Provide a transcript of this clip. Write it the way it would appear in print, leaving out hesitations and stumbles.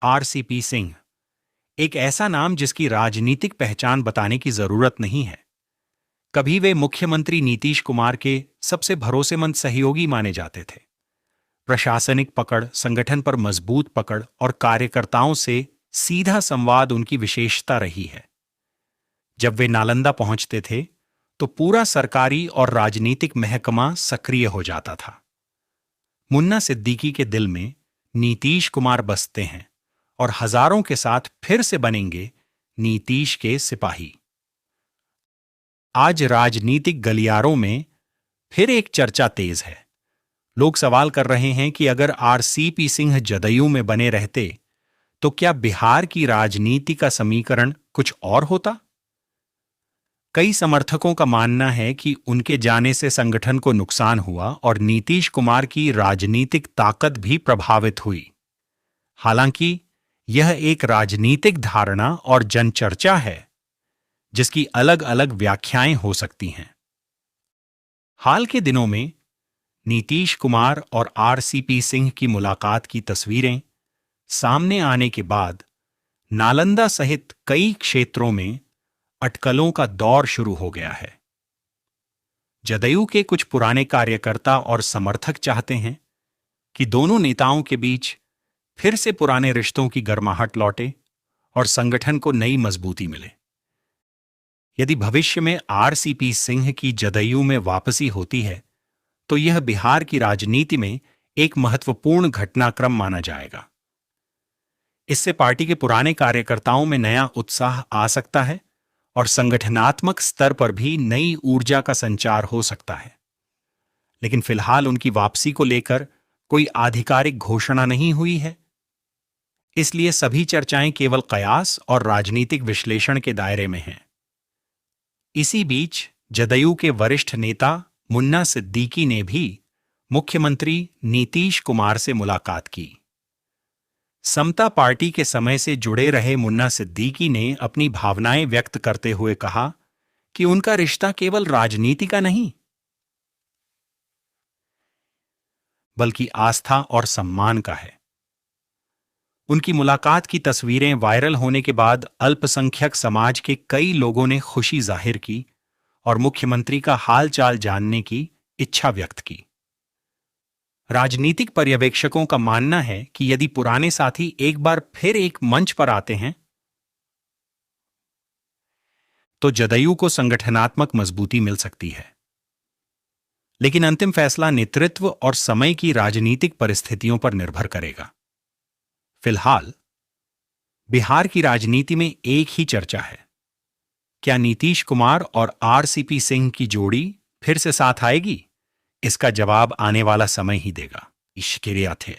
RCP Singh एक ऐसा नाम जिसकी राजनीतिक पहचान बताने की जरूरत नहीं है। कभी वे मुख्यमंत्री नीतीश कुमार के सबसे भरोसेमंद सहयोगी माने जाते थे। प्रशासनिक पकड़, संगठन पर मजबूत पकड़ और कार्यकर्ताओं से सीधा संवाद उनकी विशेषता रही है। जब वे नालंदा पहुंचते थे तो पूरा सरकारी और राजनीतिक महकमा सक्रिय हो जाता था। मुन्ना सिद्दीकी के दिल में नीतीश कुमार बसते हैं और हजारों के साथ फिर से बनेंगे नीतीश के सिपाही। आज राजनीतिक गलियारों में फिर एक चर्चा तेज है। लोग सवाल कर रहे हैं कि अगर आरसीपी सिंह जदयू में बने रहते तो क्या बिहार की राजनीति का समीकरण कुछ और होता। कई समर्थकों का मानना है कि उनके जाने से संगठन को नुकसान हुआ और नीतीश कुमार की राजनीतिक ताकत भी प्रभावित हुई। हालांकि यह एक राजनीतिक धारणा और जनचर्चा है जिसकी अलग अलग व्याख्याएं हो सकती हैं। हाल के दिनों में नीतीश कुमार और आरसीपी सिंह की मुलाकात की तस्वीरें सामने आने के बाद नालंदा सहित कई क्षेत्रों में अटकलों का दौर शुरू हो गया है। जदयू के कुछ पुराने कार्यकर्ता और समर्थक चाहते हैं कि दोनों नेताओं के बीच फिर से पुराने रिश्तों की गर्माहट लौटे और संगठन को नई मजबूती मिले। यदि भविष्य में आरसीपी सिंह की जदयू में वापसी होती है तो यह बिहार की राजनीति में एक महत्वपूर्ण घटनाक्रम माना जाएगा। इससे पार्टी के पुराने कार्यकर्ताओं में नया उत्साह आ सकता है और संगठनात्मक स्तर पर भी नई ऊर्जा का संचार हो सकता है। लेकिन फिलहाल उनकी वापसी को लेकर कोई आधिकारिक घोषणा नहीं हुई है, इसलिए सभी चर्चाएं केवल कयास और राजनीतिक विश्लेषण के दायरे में हैं। इसी बीच जदयू के वरिष्ठ नेता मुन्ना सिद्दीकी ने भी मुख्यमंत्री नीतीश कुमार से मुलाकात की। समता पार्टी के समय से जुड़े रहे मुन्ना सिद्दीकी ने अपनी भावनाएं व्यक्त करते हुए कहा कि उनका रिश्ता केवल राजनीति का नहीं बल्कि आस्था और सम्मान का है। उनकी मुलाकात की तस्वीरें वायरल होने के बाद अल्पसंख्यक समाज के कई लोगों ने खुशी जाहिर की और मुख्यमंत्री का हालचाल जानने की इच्छा व्यक्त की। राजनीतिक पर्यवेक्षकों का मानना है कि यदि पुराने साथी एक बार फिर एक मंच पर आते हैं तो जदयू को संगठनात्मक मजबूती मिल सकती है। लेकिन अंतिम फैसला नेतृत्व और समय की राजनीतिक परिस्थितियों पर निर्भर करेगा। फिलहाल बिहार की राजनीति में एक ही चर्चा है, क्या नीतीश कुमार और आरसीपी सिंह की जोड़ी फिर से साथ आएगी? इसका जवाब आने वाला समय ही देगा। इश्किरिया थे।